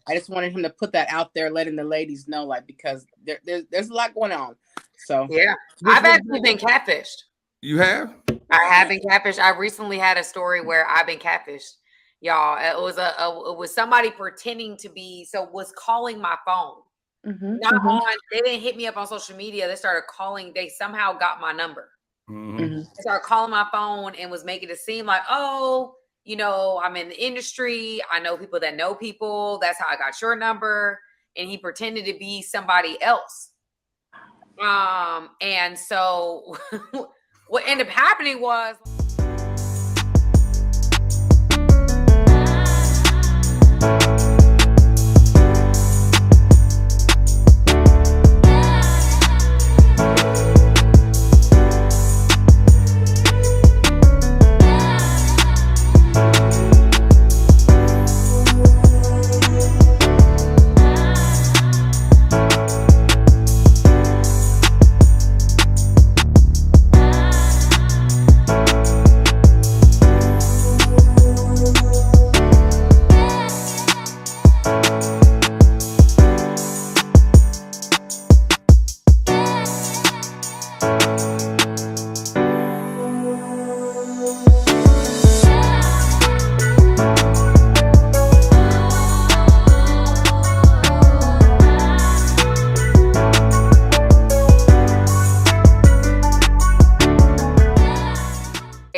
I just wanted him to put that out there, letting the ladies know, like, because there's a lot going on. So yeah, I've actually been catfished. You have? I have been catfished. I recently had a story where I've been catfished. Y'all, it was somebody pretending to be, was calling my phone. They didn't hit me up on social media. They started calling. They somehow got my number. They started calling my phone and was making it seem like, oh, I'm in the industry. I know people that know people. That's how I got your number. And he pretended to be somebody else. And so what ended up happening was,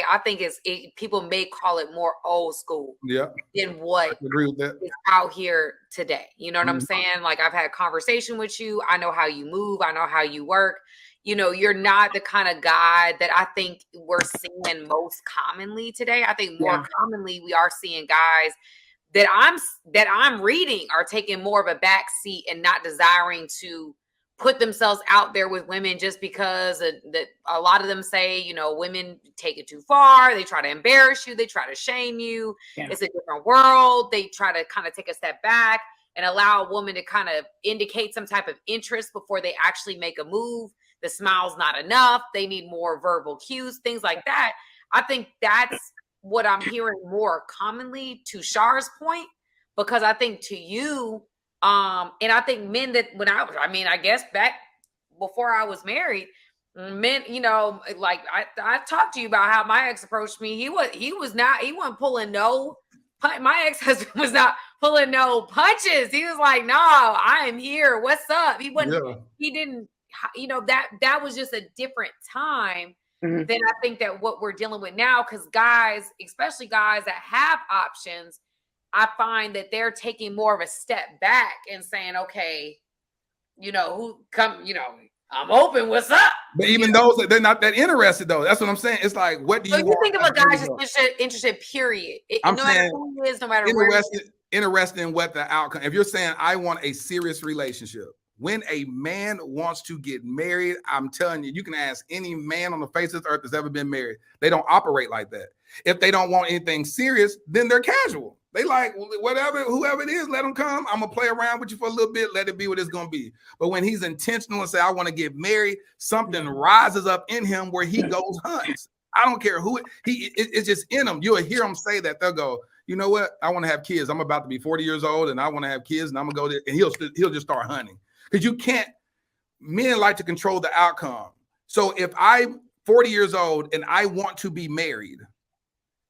I think people may call it more old school than what I agree with that. is out here today. You know what I'm saying? Like, I've had a conversation with you. I know how you move. I know how you work. You're not the kind of guy that I think we're seeing most commonly today. I think more commonly we are seeing guys that I'm reading are taking more of a back seat and not desiring to put themselves out there with women just because that a lot of them say, women take it too far. They try to embarrass you. They try to shame you. Yeah. It's a different world. They try to kind of take a step back and allow a woman to kind of indicate some type of interest before they actually make a move. The smile's not enough. They need more verbal cues, things like that. I think that's what I'm hearing more commonly, to Char's point, because I think to you, and I think men that I guess back before I was married, men, like I talked to you about how my ex approached me. He wasn't pulling no, my ex-husband was not pulling no punches. He was like, no, I am here. What's up? He didn't, that was just a different time than I think that what we're dealing with now. Cause guys, especially guys that have options, I find that they're taking more of a step back and saying, okay, who come, I'm open. What's up? But even those, they're not that interested though. That's what I'm saying. It's like, what do you want? Think of a guy just interested, period. I'm saying, who he is, no matter where interested in what the outcome. If you're saying, I want a serious relationship, when a man wants to get married, I'm telling you, you can ask any man on the face of the earth that's ever been married. They don't operate like that. If they don't want anything serious, then they're casual. They like, whatever, whoever it is, let them come. I'm going to play around with you for a little bit. Let it be what it's going to be. But when he's intentional and say, I want to get married, something rises up in him where he goes hunts. I don't care who it's just in him. You'll hear him say that. They'll go, you know what? I want to have kids. I'm about to be 40 years old and I want to have kids and I'm going to go there. And he'll just start hunting. Because men like to control the outcome. So if I'm 40 years old and I want to be married,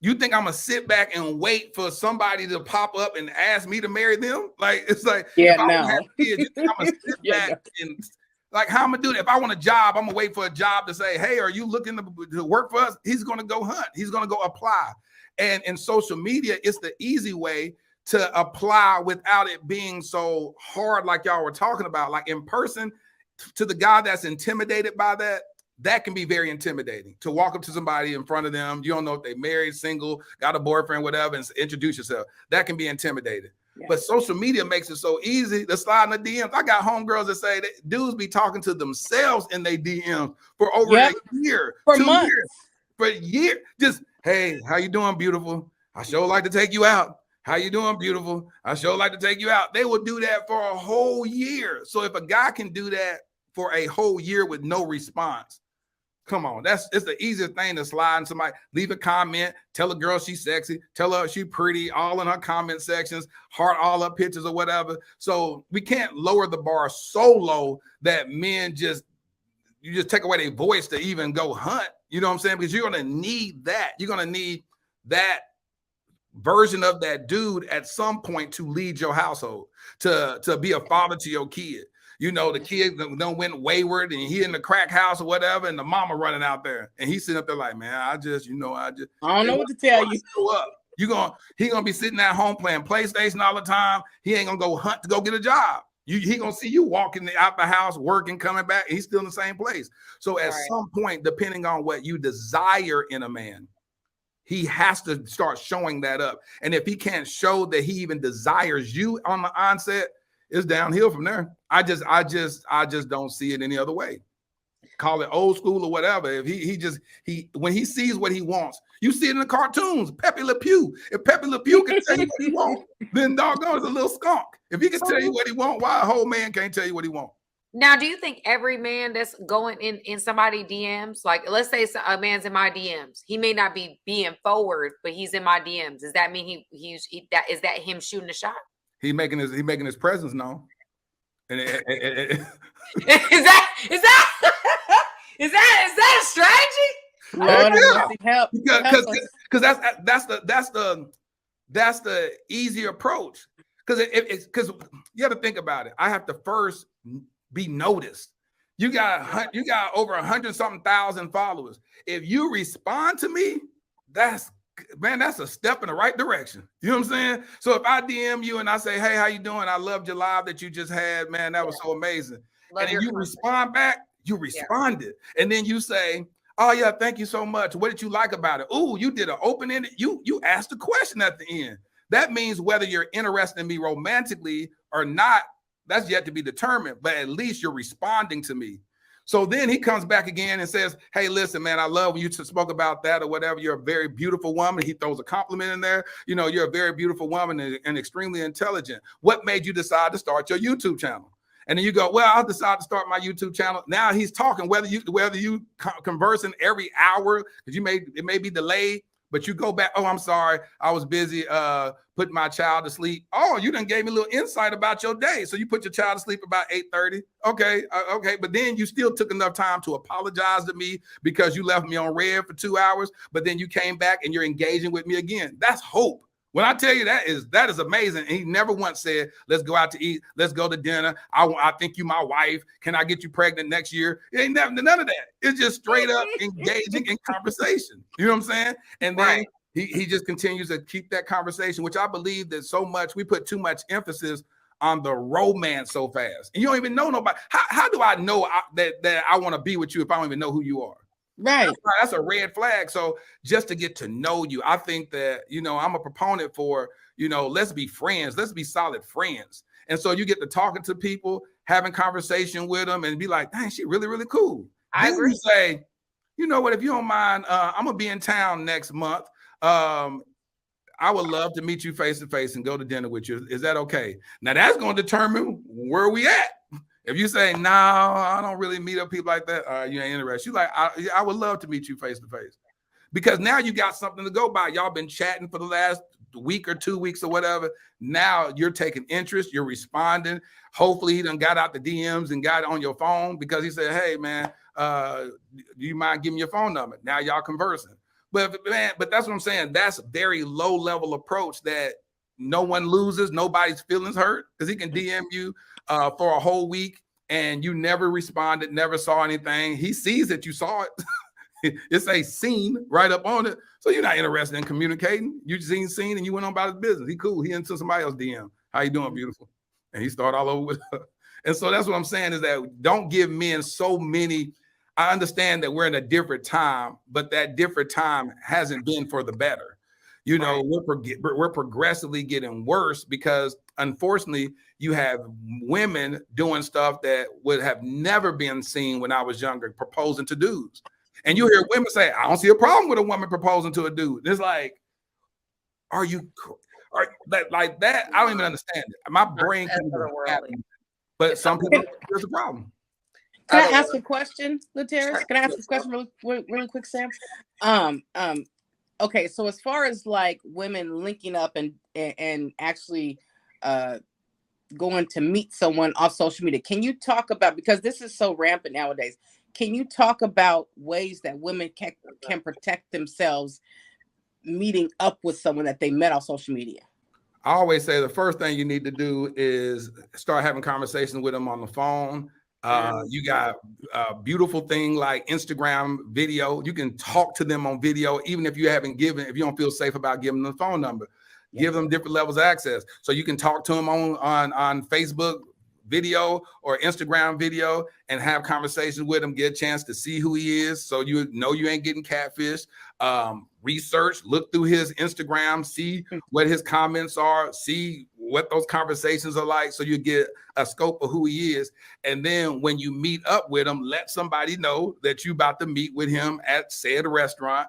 you think I'm gonna sit back and wait for somebody to pop up and ask me to marry them? Like, it's like, yeah, no. You think I'm gonna sit back and like, how I'm gonna do that? If I want a job, I'm gonna wait for a job to say, hey, are you looking to work for us? He's gonna go hunt. He's gonna go apply. And in social media, it's the easy way to apply without it being so hard, like y'all were talking about. Like in person, to the guy that's intimidated by that can be very intimidating. To walk up to somebody in front of them, you don't know if they married, single, got a boyfriend, whatever, and introduce yourself. That can be intimidating. Yeah. But social media makes it so easy to slide in the DMs. I got homegirls that say that dudes be talking to themselves in their DMs for over a year, for 2 months. years, for a year. Just, hey, how you doing, beautiful? I sure like to take you out. How you doing, beautiful? I sure like to take you out. They will do that for a whole year. So if a guy can do that for a whole year with no response, Come on, it's the easiest thing to slide in somebody, leave a comment, tell a girl she's sexy, tell her she's pretty, all in her comment sections, heart all up pictures or whatever. So we can't lower the bar so low that men you just take away their voice to even go hunt. You know what I'm saying? Because you're gonna need that. You're gonna need that version of that dude at some point to lead your household, to be a father to your kid. You know, the kid don't went wayward and he in the crack house or whatever, and the mama running out there, and he's sitting up there like, man, I don't know what to tell you. He gonna be sitting at home playing PlayStation all the time. He ain't gonna go hunt to go get a job. He gonna see you walking out the house, working, coming back. He's still in the same place. So at some point, depending on what you desire in a man, he has to start showing that up. And if he can't show that he even desires you on the onset, it's downhill from there. I just don't see it any other way. Call it old school or whatever. If he when he sees what he wants, you see it in the cartoons. Pepe Le Pew. If Pepe Le Pew can tell you what he wants, then doggone is a little skunk. If he can tell you what he wants, why a whole man can't tell you what he wants? Now, do you think every man that's going in somebody DMs, like let's say a man's in my DMs, he may not be being forward, but he's in my DMs. Does that mean is that him shooting a shot? He's making his presence known. And is that a strategy? Lord, because that's the easy approach. Because you have to think about it. I have to first be noticed. You got over 100-something thousand followers. If you respond to me, that's a step in the right direction. You know what I'm saying? So if I DM you and I say, hey, how you doing? I loved your live that you just had, man. That was so amazing. And then you respond back, you responded. And then you say, oh yeah, thank you so much. What did you like about it? Oh, you did an open-ended, you asked a question at the end. That means whether you're interested in me romantically or not, that's yet to be determined, but at least you're responding to me. So then he comes back again and says, hey, listen, man, I love when you spoke about that or whatever. You're a very beautiful woman. He throws a compliment in there. You know, you're a very beautiful woman and extremely intelligent. What made you decide to start your YouTube channel? And then you go, well, I'll decide to start my YouTube channel. Now he's talking, whether you conversing every hour, because it may be delayed, but you go back, oh, I'm sorry, I was busy putting my child to sleep. Oh, you done gave me a little insight about your day. So you put your child to sleep about 8:30. Okay. But then you still took enough time to apologize to me because you left me on red for 2 hours, but then you came back and you're engaging with me again. That's hope. When I tell you that is amazing. And he never once said, let's go out to eat. Let's go to dinner. I think you my wife. Can I get you pregnant next year? It ain't none of that. It's just straight up engaging in conversation. You know what I'm saying? And then he just continues to keep that conversation, which I believe that so much, we put too much emphasis on the romance so fast. And you don't even know nobody. How do I know that I want to be with you if I don't even know who you are? Right. That's a red flag. So just to get to know you, I think that, I'm a proponent for, let's be friends. Let's be solid friends. And so you get to talking to people, having conversation with them and be like, dang, she really, really cool. I agree. You say, you know what, if you don't mind, I'm going to be in town next month. I would love to meet you face to face and go to dinner with you. Is that okay? Now that's going to determine where we at. If you say, no, I don't really meet up people like that, you ain't interested. You're like, I would love to meet you face to face. Because now you got something to go by. Y'all been chatting for the last week or 2 weeks or whatever. Now you're taking interest. You're responding. Hopefully he done got out the DMs and got it on your phone because he said, hey, man, do you mind giving me your phone number? Now y'all conversing. But that's what I'm saying. That's a very low level approach that no one loses. Nobody's feelings hurt because he can DM you for a whole week and you never responded, never saw anything. He sees that you saw it. It's a scene right up on it. So you're not interested in communicating. You just seen and you went on about his business. He cool. He into somebody else DM. How you doing, beautiful? And he started all over with her. And so that's what I'm saying is that don't give men so many. I understand that we're in a different time, but that different time hasn't been for the better. We're progressively getting worse because unfortunately you have women doing stuff that would have never been seen when I was younger, proposing to dudes. And you hear women say, I don't see a problem with a woman proposing to a dude. It's like, like that? I don't even understand it. My brain can't even happen. But some people, there's a problem. Can I ask a question, Laterras? Sure. Can I ask a question really quick, Sam? Okay, so as far as like women linking up and actually going to meet someone off social media, can you talk about, because this is so rampant nowadays, can you talk about ways that women can protect themselves meeting up with someone that they met on social media? I always say the first thing you need to do is start having conversations with them on the phone. You got a beautiful thing like Instagram video. You can talk to them on video, even if you don't feel safe about giving them the phone number. Yes. Give them different levels of access. So you can talk to them on Facebook video or Instagram video and have conversations with him, get a chance to see who he is, so you know you ain't getting catfished. Research, look through his Instagram, see what his comments are, see what those conversations are like, so you get a scope of who he is. And then when you meet up with him, let somebody know that you about to meet with him at said restaurant.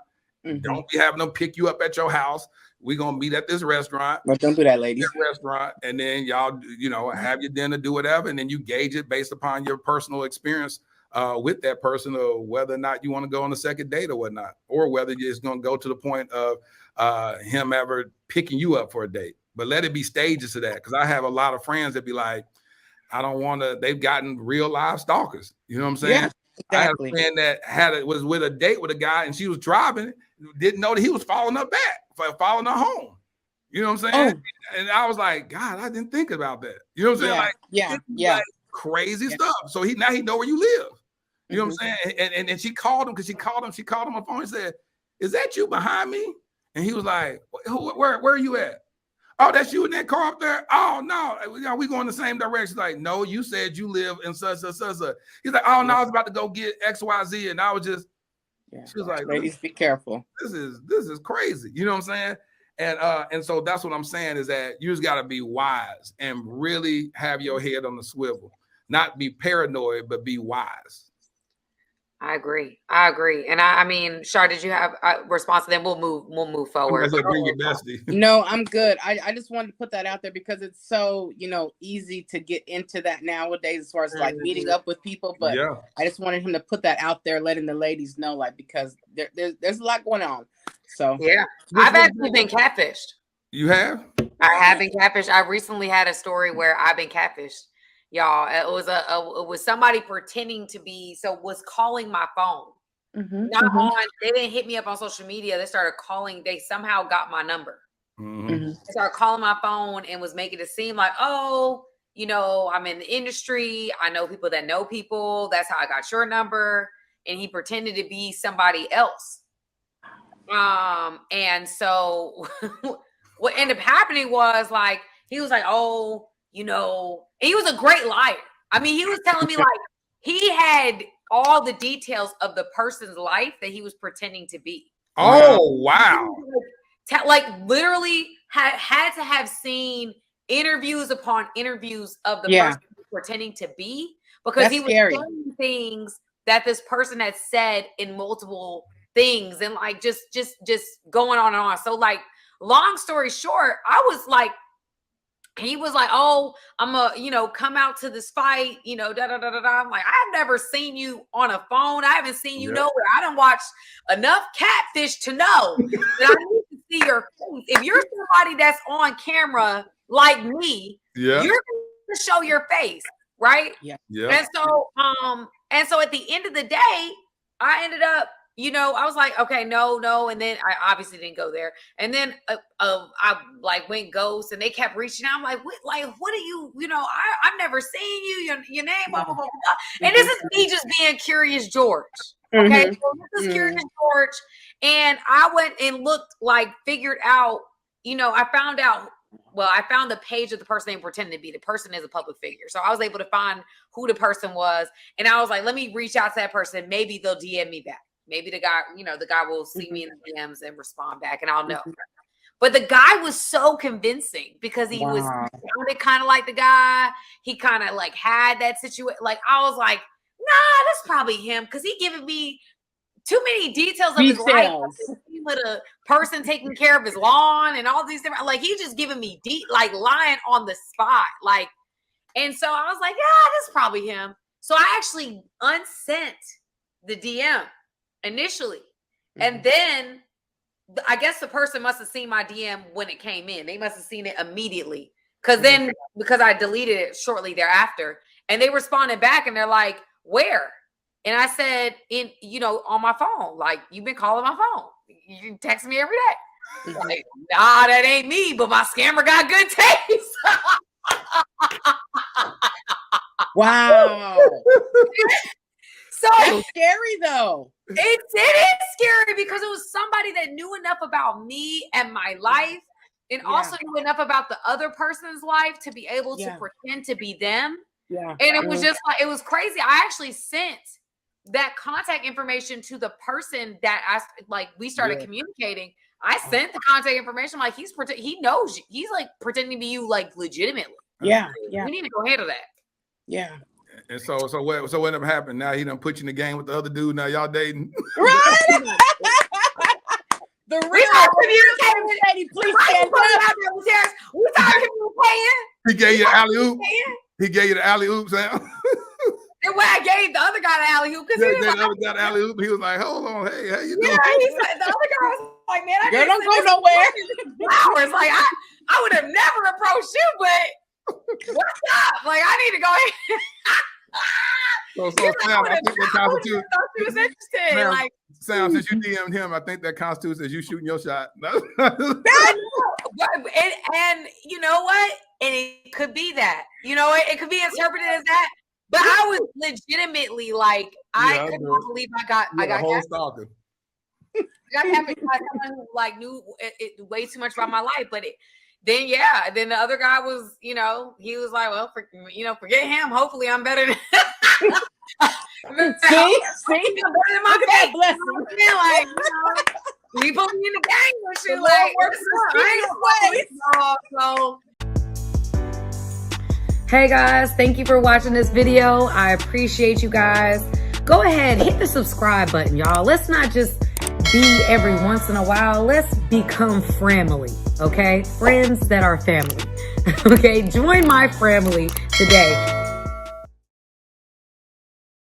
Don't be having them pick you up at your house. We're gonna meet at this restaurant. But don't do that, ladies. Restaurant, and then y'all, have your dinner, do whatever, and then you gauge it based upon your personal experience with that person, or whether or not you want to go on a second date or whatnot, or whether you're just gonna go to the point of him ever picking you up for a date. But let it be stages to that, because I have a lot of friends that be like, I don't want to. They've gotten real live stalkers. You know what I'm saying? Yeah, exactly. I had a friend that was with a date with a guy, and she was driving, didn't know that he was following her back, following her home. You know what I'm saying? Oh. And I was like, God, I didn't think about that. You know what I'm saying? Like, crazy stuff. So now he know where you live. You know what I'm saying? And she called him, because she called him on the phone and said, "Is that you behind me?" And he was like, where are you at? Oh, that's you in that car up there? Oh, no, we going the same direction. Like, no, you said you live in such. He's like, oh, no, I was about to go get XYZ. And I was just, she was like, ladies, be careful. This is crazy. You know what I'm saying? And so that's what I'm saying, is that you just got to be wise and really have your head on the swivel, not be paranoid, but be wise. I agree. And I mean, Char, did you have a response? Then we'll move forward. No, I'm good. I just wanted to put that out there, because it's so, easy to get into that nowadays as far as like meeting up with people. But I just wanted him to put that out there, letting the ladies know, like, because there's a lot going on. So I've actually been catfished. You have? I have been catfished. I recently had a story where I've been catfished. Y'all, it was somebody pretending to be, was calling my phone. They didn't hit me up on social media. They started calling. They somehow got my number. They started calling my phone and was making it seem like, oh, I'm in the industry. I know people that know people. That's how I got your number. And he pretended to be somebody else. And so what ended up happening was, like, he was like, oh, and he was a great liar. I mean, he was telling me, like, he had all the details of the person's life that he was pretending to be. Oh, wow. Like literally had to have seen interviews upon interviews of the person he was pretending to be, because he was saying things that this person had said in multiple things, and like just going on and on. So, like, long story short, I was like, he was like, oh, I'm come out to this fight, da da da da da. I'm like, I've never seen you on a phone. I haven't seen you nowhere. I done watched enough Catfish to know that I need to see your face. If you're somebody that's on camera like me, you're going to show your face, right? Yeah. And so at the end of the day, I ended up, I was like, okay, no. And then I obviously didn't go there. And then I like went ghost, and they kept reaching out. I'm like, what are you, I've never seen you, your name, blah, blah, blah, blah. And this is me just being Curious George. Okay. So this is Curious George. And I went and looked, like, figured out, I found the page of the person they pretended to be. The person is a public figure. So I was able to find who the person was. And I was like, let me reach out to that person. Maybe they'll DM me back. Maybe the guy will see me in the DMs and respond back, and I'll know. But the guy was so convincing, because he sounded kind of like the guy. He kind of like had that situation. Like, I was like, nah, that's probably him, because he giving me too many details of his life. With a person taking care of his lawn and all these different, like, he just giving me lying on the spot. Like, and so I was like, yeah, that's probably him. So I actually unsent the DM initially. And then I guess the person must have seen my DM when it came in. They must have seen it immediately. Because I deleted it shortly thereafter. And they responded back and they're like, where? And I said, on my phone. Like, you've been calling my phone. You text me every day. Like, nah, that ain't me, but my scammer got good taste. Wow. So That's scary though. It is scary because it was somebody that knew enough about me and my life and also knew enough about the other person's life to be able to pretend to be them. Yeah. And it was just like, it was crazy. I actually sent that contact information to the person that we started communicating. I sent the contact information. Like, he knows you. He's like pretending to be you, like, legitimately. Yeah. We need to go handle that. Yeah. And so what ended up happening? Now he done put you in the game with the other dude. Now y'all dating. Right. The real communicating. Please stand up. We talking communicating. He gave you alley oop. He gave you the alley oop, Sam. And when I gave the other guy the alley oop, because the other guy the alley oop, he was like, "Hold on, hey, how you doing?" Yeah, he said the other guy was like, "Man, I don't go nowhere." Flowers, like I would have never approached you, but what's up? Like, I need to go ahead. So Sam, I think that constitutes. She was interested. Sam, since you DM'd him, I think that constitutes as you shooting your shot. And you know what? And it could be that. You know, it could be interpreted as that. But I was legitimately like, I could not believe I got whole stalker. I got catfished by someone who like knew it way too much about my life. But then the other guy was, he was like, well, forget him. Hopefully I'm better than See? I'm better than my that blessing. Like, we put me in the game and shit. Like, so. Hey guys, thank you for watching this video. I appreciate you guys. Go ahead, hit the subscribe button, y'all. Let's not just be every once in a while. Let's become family, okay? Friends that are family. Okay, join my family today.